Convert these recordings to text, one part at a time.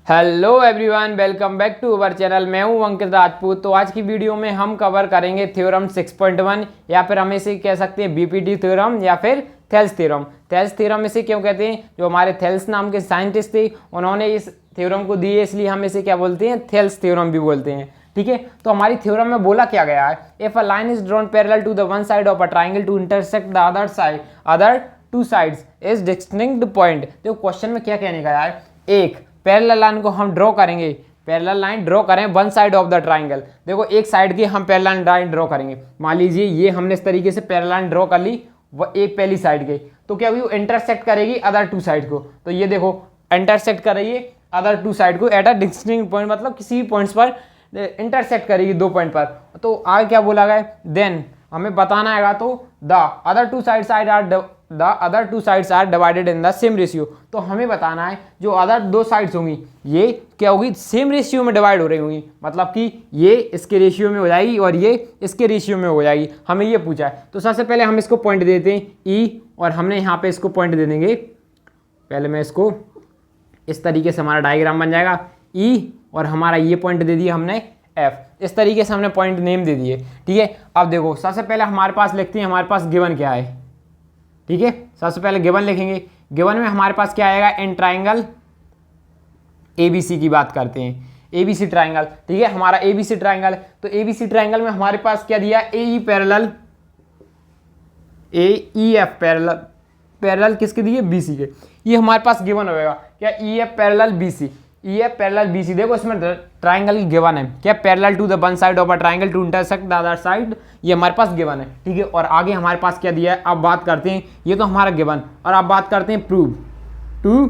Hello everyone, welcome back to our channel. मैं हूं अंकित राजपूत। तो आज की वीडियो में हम कवर करेंगे थ्योरम 6.1 या फिर हम इसे कह सकते हैं बीपीटी थ्योरम या फिर थेल्स थ्योरम। थेल्स थ्योरम इसे क्यों कहते हैं? जो हमारे थेल्स नाम के साइंटिस्ट थे उन्होंने इस थ्योरम को दिए, इसलिए हम इसे क्या बोलते हैं? थेल्स थ्योरम भी बोलते हैं। ठीक है, तो हमारी थ्योरम में बोला क्या गया है? If a line is drawn parallel to the one side of a triangle to intersect the other two sides is distinct point. देखो क्वेश्चन में क्या कहने का है, एक पैरेलल लाइन को हम ड्रॉ करेंगे, पैरेलल लाइन ड्रॉ करें one side of the triangle. देखो एक साइड की हम पैरेलल लाइन ड्रॉ करेंगे। मान लीजिए ये हमने इस तरीके से पैरेलल लाइन ड्रॉ कर ली, वो एक पहली साइड के, तो क्या हुई? वो इंटरसेक्ट करेगी अदर टू साइड को। तो ये देखो इंटरसेक्ट कर रही है अदर टू साइड को एट अ डिस्टिंक्ट पॉइंट, मतलब किसी भी पॉइंट्स पर इंटरसेक्ट करेगी, दो पॉइंट पर। तो आगे क्या बोला गया? देन हमें बताना आएगा तो the other two sides are divided in the same ratio. तो हमें बताना है जो अदर दो साइड्स होंगी ये क्या होगी? सेम रेशियो में डिवाइड हो रही होंगी, मतलब कि ये इसके रेशियो में हो जाएगी और ये इसके रेशियो में हो जाएगी। हमें ये पूछा है। तो सबसे पहले हम इसको पॉइंट देते हैं ई, और हमने यहाँ पे इसको पॉइंट दे देंगे। पहले मैं इसको इस तरीके से, हमारा डायग्राम बन जाएगा ई, और हमारा ये पॉइंट दे दिया हमने एफ। इस तरीके से हमने पॉइंट नेम दे दिए। ठीक है, अब देखो सबसे पहले हमारे पास लिखते हैं, हमारे पास गिवन क्या है। ठीक है, सबसे पहले गिवन लिखेंगे। गिवन में हमारे पास क्या आएगा? इन ट्राइंगल एबीसी की बात करते हैं, एबीसी ट्राइंगल। ठीक है, हमारा एबीसी ट्राइंगल, तो एबीसी ट्राइंगल में हमारे पास क्या दिया? एई पैरेलल, एईएफ पैरेलल, पैरेलल किसके दिए? बीसी के। ये हमारे पास गिवन होगा क्या? EF parallel BC, EF parallel BC. देखो इसमें ट्राइंगल की गिवन है क्या? Parallel to the one side of a triangle to intersect the other side, ये हमारे पास गिवन है। ठीक है, और आगे हमारे पास क्या दिया है? अब बात करते हैं, ये तो हमारा गिवन, और अब बात करते हैं प्रूव। टू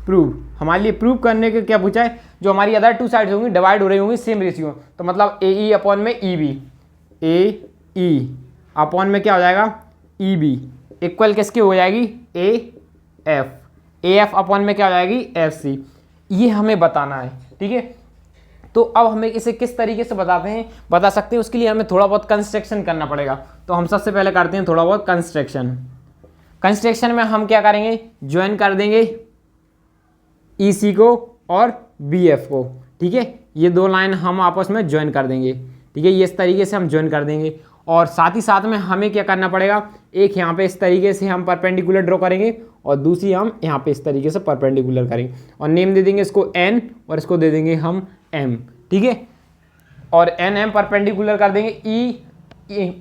प्रूव, हमारे लिए प्रूव करने के क्या पूछा है? जो हमारी अदर टू साइड्स होंगी डिवाइड हो रही होंगी सेम रेशियो, तो मतलब ए ई अपॉन में ई बी, ए ई अपॉन में क्या हो जाएगा? ई बी इक्वल किसकी हो जाएगी? A F, A F upon में क्या हो जाएगी? F C. ये हमें बताना है। ठीक है, तो अब हमें इसे किस तरीके से बता सकते हैं? उसके लिए हमें थोड़ा बहुत कंस्ट्रक्शन करना पड़ेगा। तो हम सबसे पहले करते हैं थोड़ा बहुत कंस्ट्रक्शन। कंस्ट्रक्शन में हम क्या करेंगे? ज्वाइन कर देंगे ईसी को और बीएफ को। ठीक है, ये दो लाइन हम आपस में ज्वाइन कर देंगे। ठीक है, ये इस तरीके से हम ज्वाइन कर देंगे, और साथ ही साथ में हमें क्या करना पड़ेगा? एक यहाँ पे इस तरीके से हम परपेंडिकुलर ड्रॉ करेंगे, और दूसरी हम यहाँ पे इस तरीके से परपेंडिकुलर करेंगे, और नेम दे देंगे इसको एन, और इसको दे देंगे हम एम। ठीक है, और एन एम परपेंडिकुलर कर देंगे ई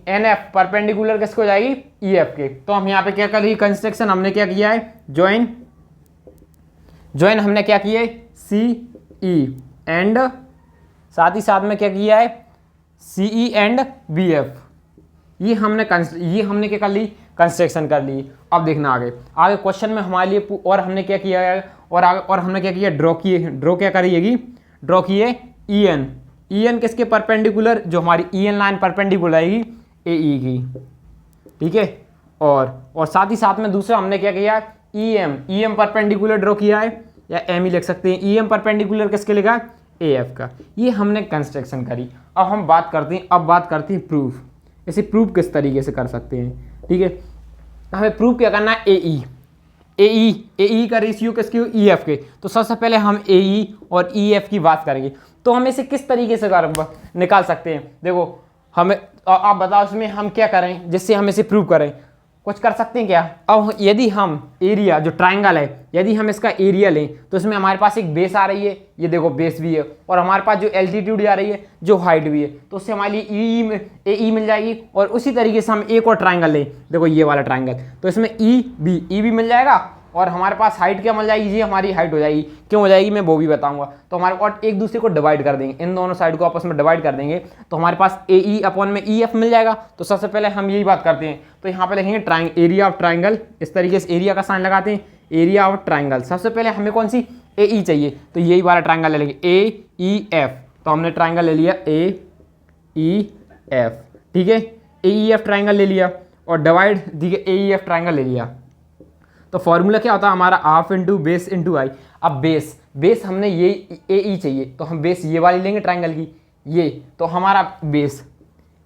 एन एफ परपेंडिकुलर किसको जाएगी? ई एफ के। तो हम यहाँ पे क्या कर रही? कंस्ट्रक्शन हमने क्या किया है? ज्वाइन हमने क्या किया है? सी ई एंड साथ ही साथ में क्या किया है? सी ई एंड बी एफ। ये हमने क्या कर ली? कंस्ट्रक्शन कर ली। अब देखना आगे क्वेश्चन में हमारे लिए, और हमने क्या किया है? और हमने क्या किया? ड्रॉ क्या करिएगी? ड्रॉ किए ई एन किसके परपेंडिकुलर? जो हमारी ई एन लाइन परपेंडिकुलर आएगी ए ई की। ठीक है, और साथ ही साथ में दूसरा हमने क्या किया? ई एम परपेंडिकुलर ड्रॉ किया है, या एम ही लिख सकते हैं। ई एम परपेंडिकुलर किसके लिखा? ए एफ का। ये हमने कंस्ट्रक्शन करी। अब हम बात करते हैं प्रूफ। इसे प्रूव किस तरीके से कर सकते हैं? ठीक है, हमें प्रूव क्या करना है? ए ई का रेशियो किसके? ई एफ के। तो सबसे पहले हम ए ई और ई एफ की बात करेंगे। तो हम इसे किस तरीके से निकाल सकते हैं? देखो हमें, आप बताओ इसमें हम क्या करें जिससे हम इसे प्रूव करें? कुछ कर सकते हैं क्या? अब यदि हम एरिया, जो ट्राइंगल है, यदि हम इसका एरिया लें तो इसमें हमारे पास एक बेस आ रही है, ये देखो बेस भी है, और हमारे पास जो एल्टीट्यूड आ रही है, जो हाइट भी है, तो उससे हमारी ए ई मिल जाएगी। और उसी तरीके से हम एक और ट्राइंगल लें, देखो ये वाला ट्राइंगल, तो इसमें ई बी मिल जाएगा, और हमारे पास हाइट क्या मिल जाएगी? ये हमारी हाइट हो जाएगी। क्यों हो जाएगी मैं वो भी बताऊंगा। तो हमारे पास एक दूसरे को डिवाइड कर देंगे, इन दोनों साइड को आपस में डिवाइड कर देंगे, तो हमारे पास ए ई अपॉन में ई एफ मिल जाएगा। तो सबसे पहले हम यही बात करते हैं। तो यहाँ पे लिखेंगे एरिया ऑफ ट्राइंगल, इस तरीके से एरिया का साइन लगाते हैं, एरिया ऑफ ट्राइंगल। सबसे पहले हमें कौन सी? ए ई चाहिए, तो यही वाला ट्राइंगल ले लेंगे, ए ई एफ। तो हमने ट्राइंगल ले लिया ए ई एफ। ठीक है, ए ई एफ ट्राइंगल ले लिया, और डिवाइड देखिए ए ई एफ ट्राइंगल ले लिया। तो फॉर्मूला क्या होता है हमारा? हाफ इंटू बेस इंटू आई। अब बेस हमने ये ए ई चाहिए, तो हम बेस ये वाली लेंगे ट्राइंगल की, ये। तो हमारा बेस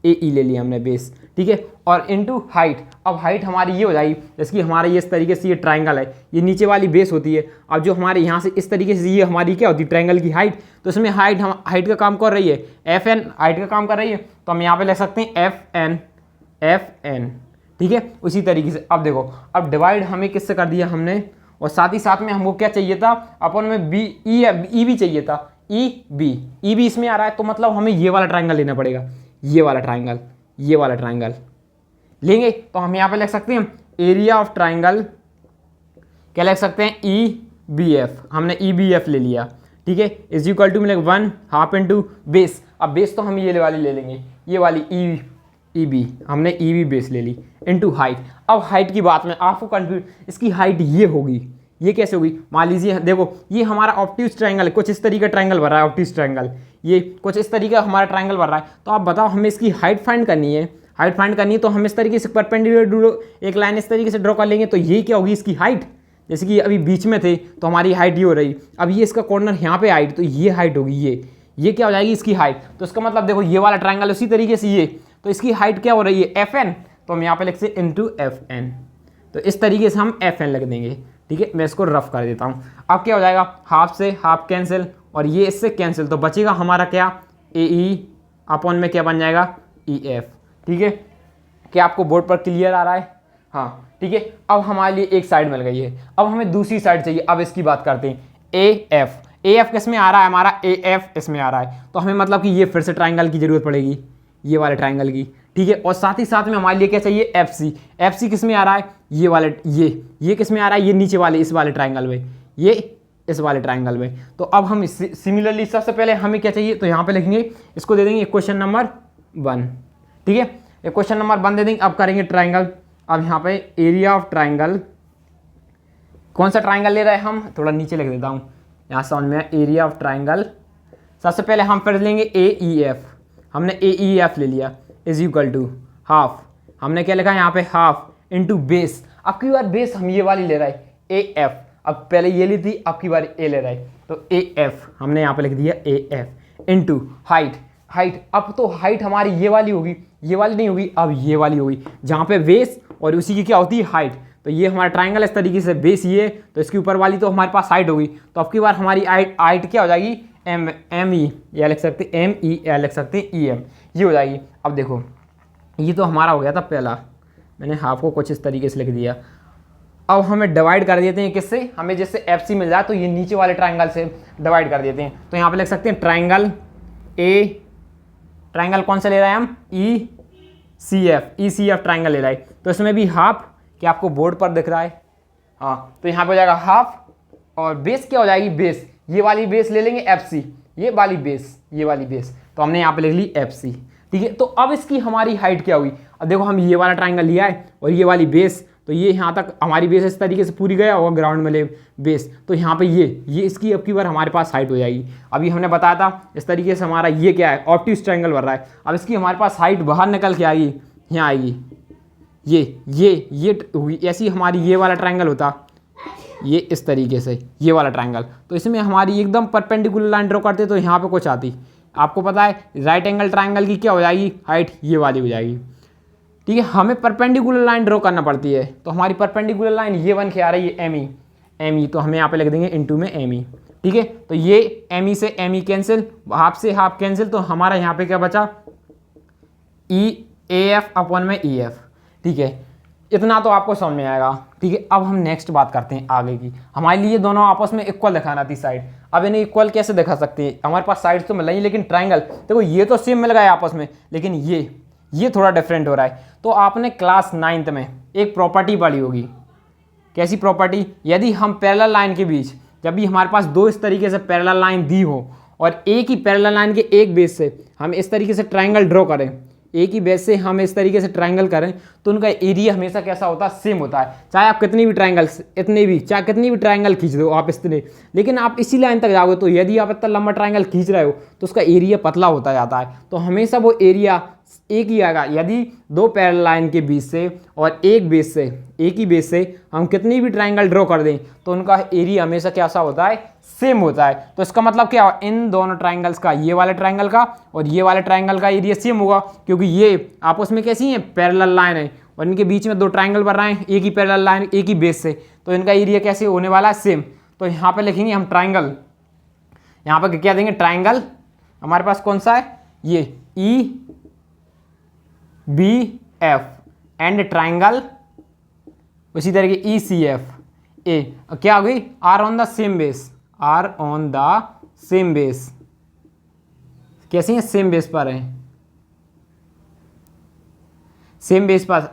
ए ई ले लिया हमने बेस, ठीक है। और इनटू हाइट, अब हाइट हमारी ये हो जाएगी, जैसे कि हमारा ये इस तरीके से ये ट्राइंगल है, ये नीचे वाली बेस होती है। अब जो हमारे यहाँ से इस तरीके से ये हमारी क्या होती है ट्राइंगल की हाइट, तो इसमें हाइट हम हाइट का काम कर रही है, एफ एन हाइट का काम कर रही है, तो हम यहाँ पे लिख सकते हैं एफ एन, ठीक है। उसी तरीके से अब देखो, अब डिवाइड हमें किससे कर दिया हमने, और साथ ही साथ में हमको क्या चाहिए था, अपन में बी ई भी चाहिए था, ई बी इसमें आ रहा है, तो मतलब हमें ये वाला ट्राइंगल लेना पड़ेगा, ये वाला ट्राइंगल लेंगे। तो हम यहाँ पे लिख सकते हैं एरिया ऑफ ट्राइंगल, क्या लिख सकते हैं, ई बी एफ, हमने ई बी एफ ले लिया, ठीक है। इज इक्वल टू मिलेगा 1/2 इंटू बेस, अब बेस तो हम ये वाली ले लेंगे, ये वाली ई बी, हमने ई बी बेस ले ली, इंटू हाइट। अब हाइट की बात में आपको कंफ्यूज, इसकी हाइट ये होगी, ये कैसे होगी, मान लीजिए देखो ये हमारा ऑब्ट्यूज ट्राइंगल है, कुछ इस तरीके का ट्राइंगल बन रहा है ऑब्ट्यूज ट्राइंगल, ये कुछ इस तरीके का हमारा ट्राइंगल बन रहा है। तो आप बताओ हमें इसकी हाइट फाइंड करनी है, तो हम इस तरीके से परपेंडिकुलर एक लाइन इस तरीके से ड्रॉ कर लेंगे, तो ये क्या होगी इसकी हाइट, जैसे कि अभी बीच में थे तो हमारी हाइट ये हो रही, अब ये इसका कॉर्नर यहाँ पे हाइट, तो ये हाइट होगी, ये क्या हो जाएगी इसकी हाइट। तो इसका मतलब देखो ये वाला ट्राइंगल उसी तरीके से ये, तो इसकी हाइट क्या हो रही है एफ एन, तो हम यहाँ पे लिख सकते इंटू एफ एन, तो इस तरीके से हम एफ एन लिख देंगे, ठीक है। मैं इसको रफ कर देता हूँ। अब क्या हो जाएगा, हाफ से हाफ कैंसिल और ये इससे कैंसिल, तो बचेगा हमारा क्या ए ई अपॉन में क्या बन जाएगा ई एफ, ठीक है। क्या आपको बोर्ड पर क्लियर आ रहा है, हाँ ठीक है। अब हमारे लिए एक साइड मिल गई है, अब हमें दूसरी साइड चाहिए। अब इसकी बात करते हैं, ए एफ किस में आ रहा है हमारा, ए एफ इसमें आ रहा है, तो हमें मतलब कि ये फिर से ट्राइंगल की जरूरत पड़ेगी, ये वाले ट्राइंगल की, ठीक है। और साथ ही साथ में हमारे लिए क्या चाहिए, एफ सी किस में आ रहा है, ये वाले ये किस में आ रहा है, ये नीचे वाले इस वाले ट्राइंगल में, ये इस वाले ट्राइंगल में। तो अब हम सिमिलरली सबसे पहले हमें क्या चाहिए, तो यहाँ पे लिखेंगे, इसको दे देंगे क्वेश्चन नंबर 1, ठीक है। क्वेश्चन नंबर 1 दे देंगे। अब करेंगे ट्राइंगल, अब यहाँ पे एरिया ऑफ ट्राइंगल, कौन सा ट्राइंगल ले रहे हैं हम, थोड़ा नीचे लिख देता हूँ यहाँ समझ में, एरिया ऑफ ट्राइंगल। सबसे पहले हम फिर लेंगे ए ई एफ, हमने ए ई एफ ले लिया, इज इक्वल टू हाफ, हमने क्या लिखा है यहाँ पे हाफ इंटू बेस। अब की बार बेस हम ये वाली ले रहे हैं ए एफ, अब पहले ये ली थी, अब की बार ए ले रहा है, तो ए एफ हमने यहाँ पे लिख दिया ए एफ इंटू हाइट। अब तो हाइट हमारी ये वाली होगी, ये वाली नहीं होगी, अब ये वाली होगी, जहाँ पे बेस और उसी की क्या होती है हाइट। तो ये हमारा ट्राइंगल इस तरीके से, बेस ये, तो इसके ऊपर वाली तो हमारे पास हाइट होगी, तो अब की बार हमारी हाइट क्या हो जाएगी, एम ई, या लिख सकते एम ई, या लिख सकते ई एम, ये हो जाएगी। अब देखो ये तो हमारा हो गया था पहला, मैंने हाफ को कुछ इस तरीके से लिख दिया। अब हमें डिवाइड कर देते हैं किससे, हमें जैसे एफ सी मिल जाए तो ये नीचे वाले ट्राइंगल से डिवाइड कर देते हैं। तो यहाँ पे लिख सकते हैं ट्राइंगल ए, ट्राइंगल कौन सा ले रहा है हम, ई सी एफ ट्राइंगल ले रहा है, तो इसमें भी हाफ, क्या आपको बोर्ड पर दिख रहा है, हाँ, तो यहाँ पे हो जाएगा हाफ, और बेस क्या हो जाएगी, बेस ये वाली बेस ले लेंगे एफ सी, ये वाली बेस, तो हमने यहाँ पे लिख ली एफ सी, ठीक है। तो अब इसकी हमारी हाइट क्या हुई, अब देखो हम ये वाला ट्राइंगल लिया है और ये वाली बेस, तो ये यहाँ तक हमारी बेस इस तरीके से पूरी गया होगा ग्राउंड में ले बेस, तो यहाँ पे ये इसकी अब की बार हमारे पास हाइट हो जाएगी। अभी हमने बताया था इस तरीके से हमारा ये क्या है, ऑब्ट्यूज ट्राइंगल बन रहा है, अब इसकी हमारे पास हाइट बाहर निकल के आएगी, यहाँ आएगी, ये हुई। ऐसी हमारी ये वाला ट्राइंगल होता, ये इस तरीके से ये वाला ट्राइंगल, तो इसमें हमारी एकदम परपेंडिकुलर लाइन ड्रॉ करते तो यहाँ पे कुछ आती, आपको पता है राइट एंगल ट्राइंगल की क्या हो जाएगी हाइट, ये वाली हो जाएगी, ठीक है। हमें परपेंडिकुलर लाइन ड्रॉ करना पड़ती है, तो हमारी परपेंडिकुलर लाइन ये बन के आ रही है एम ई, तो हमें यहाँ पे लिख देंगे इनटू में एम ई, ठीक है। तो ये एम ई से एम ई कैंसिल, हाफ से हाफ कैंसिल, तो हमारा यहाँ पे क्या बचा, ई ए एफ अपॉन में ई एफ, ठीक है। इतना तो आपको समझ में आएगा, ठीक है। अब हम नेक्स्ट बात करते हैं आगे की, हमारे लिए दोनों आपस में इक्वल दिखाना थी साइड। अब इन्हें इक्वल कैसे दिखा सकते हैं, हमारे पास साइड्स तो मिल रही है, लेकिन ट्राइंगल देखो ये तो सेम मिल गया आपस में, लेकिन ये थोड़ा डिफरेंट हो रहा है। तो आपने क्लास 9th में एक प्रॉपर्टी पढ़ी होगी, कैसी प्रॉपर्टी, यदि हम पैरेलल लाइन के बीच, जब भी हमारे पास दो इस तरीके से पैरेलल लाइन दी हो और एक ही पैरेलल लाइन के एक बेस से हम इस तरीके से ट्राइंगल ड्रॉ करें, एक ही बेस से हम इस तरीके से ट्राइंगल करें, तो उनका एरिया हमेशा कैसा होता है, सेम होता है। चाहे आप कितनी भी ट्राइंगल खींच दो आप इतने, लेकिन आप इसी लाइन तक जाओगे तो यदि आप इतना लंबा ट्राइंगल खींच रहे हो तो उसका एरिया पतला होता जाता है, तो हमेशा वो एरिया एक ही आएगा। यदि दो पैरेलल लाइन के बीच से और एक ही बेस से हम कितनी भी ट्राइंगल ड्रॉ कर दें तो उनका एरिया हमेशा कैसा होता है, सेम होता है। तो इसका मतलब क्या हुआ, इन दोनों ट्राइंगल्स का, ये वाले ट्राइंगल का और ये वाले ट्राइंगल का एरिया सेम होगा, क्योंकि ये आपस में कैसी है, पैरेलल लाइन है और इनके बीच में दो ट्राइंगल बन रहे हैं, एक ही पैरेलल लाइन, एक ही बेस से, तो इनका एरिया कैसे होने वाला है, सेम। तो यहाँ पे लिखेंगे हम ट्राइंगल, यहाँ पे क्या देंगे, ट्राइंगल हमारे पास कौन सा है, ये E B F and triangle उसी तरीके ई सी एफ ए, क्या हो गई, are on the same base, are on the same base, कैसे हैं, सेम बेस पर है, सेम बेस पर,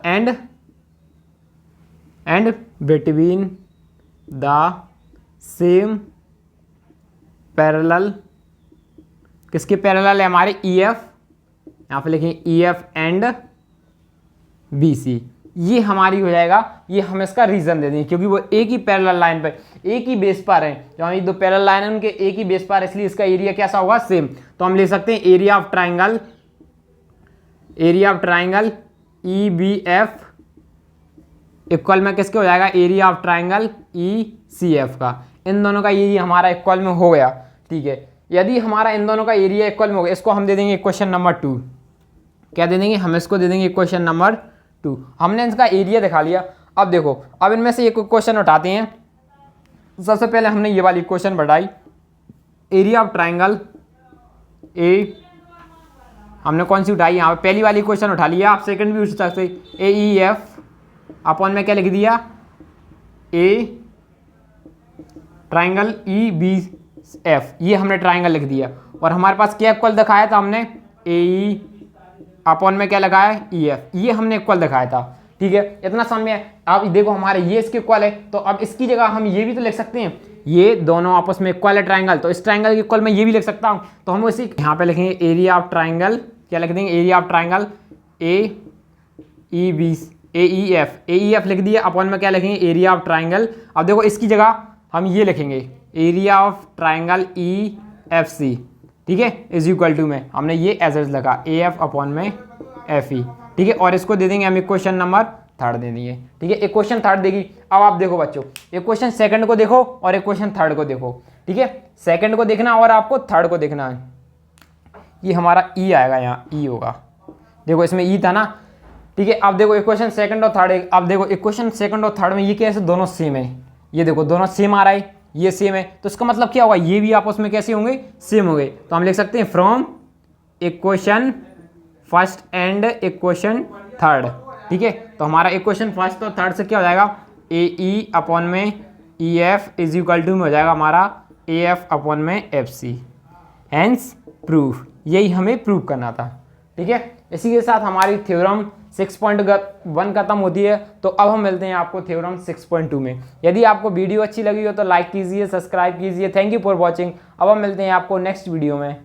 and between the same parallel, किसके पैरेलल है, हमारे ई एफ, यहाँ पे लिखें E F and B C, ये हमारी हो जाएगा, ये हम इसका रीजन दे देंगे क्योंकि वो एक ही पैरेलल लाइन पर, एक ही बेस पर है, जो हमारी दो पैरेलल लाइन है उनके एक ही बेस पर, इसलिए इसका एरिया कैसा होगा, सेम। तो हम ले सकते हैं area of triangle E B F equal में किसके हो जाएगा, area of triangle E C F का, इन दोनों का एरिया हमारा इक्वल में हो गया, ठीक है। यदि हमारा इन दोनों का एरिया इक्वल में हो गया, इसको हम दे देंगे क्वेश्चन नंबर 2, क्या दे देंगे, हम इसको दे देंगे क्वेश्चन नंबर 2। हमने इसका एरिया दिखा लिया। अब देखो, अब इनमें से एक क्वेश्चन उठाते हैं। सबसे पहले हमने ये वाली क्वेश्चन बढ़ाई, एरिया ऑफ ट्राइंगल ए, हमने कौन सी उठाई, यहाँ पे पहली वाली क्वेश्चन उठा लिया, आप सेकंड भी उठ सकते, ए ई एफ अपॉन में क्या लिख दिया, a triangle E B F, ये हमने ट्राइंगल लिख दिया, और हमारे पास क्या इक्वल दिखाया था हमने, ए ई अपॉन में क्या लगाया, ई एफ, ये हमने इक्वल दिखाया था, ठीक है। इतना समझ में। अब देखो हमारे ये इसके इक्वल है, तो अब इसकी जगह हम ये भी तो लिख सकते हैं, ये दोनों आपस में इक्वल है ट्राइंगल, तो इस ट्राइंगल के इक्वल में ये भी लिख सकता हूँ, तो हम इसी यहाँ पे लिखेंगे एरिया ऑफ ट्राइंगल, क्या लिख देंगे, area of triangle A E B A E F लिख दिया, अपॉन में क्या लिखेंगे, एरिया ऑफ ट्राइंगल। अब देखो इसकी जगह हम ये लिखेंगे, area of triangle E F C, ठीक है, इज इक्वल टू में हमने ये एज एज लगा, ए एफ अपॉन में एफ ई, ठीक है। और इसको दे देंगे हम इक्वेशन नंबर 3 दे देंगे, ठीक है, इक्वेशन 3 देगी। अब आप देखो बच्चों, इक्वेशन सेकंड को देखो और इक्वेशन 3 को देखो, ठीक है, सेकंड को देखना और आपको 3 को देखना है। ये हमारा ई आएगा, यहाँ ई होगा, देखो इसमें ई था ना, ठीक है। अब देखो इक्वेशन सेकंड और 3, अब देखो इक्वेशन सेकंड और 3 में ये कैसे दोनों सेम है, ये देखो दोनों सेम आ रहा है, ये सेम है, तो इसका मतलब क्या होगा, ये भी आपस में कैसे होंगे, सेम होंगे। तो हम लिख सकते हैं from equation first and equation 3, ठीक है। तो हमारा इक्वेशन फर्स्ट और 3 से क्या हो जाएगा, ए ई अपॉन में E F is equal to में हो जाएगा हमारा ए एफ अपॉन में एफ सी, हैंस प्रूफ, यही हमें प्रूव करना था, ठीक है। इसी के साथ हमारी थ्योरम 6.1 खत्म होती है। तो अब हम मिलते हैं आपको थ्योरम 6.2 में। यदि आपको वीडियो अच्छी लगी हो तो लाइक कीजिए, सब्सक्राइब कीजिए। Thank you for watching. अब हम मिलते हैं आपको नेक्स्ट वीडियो में।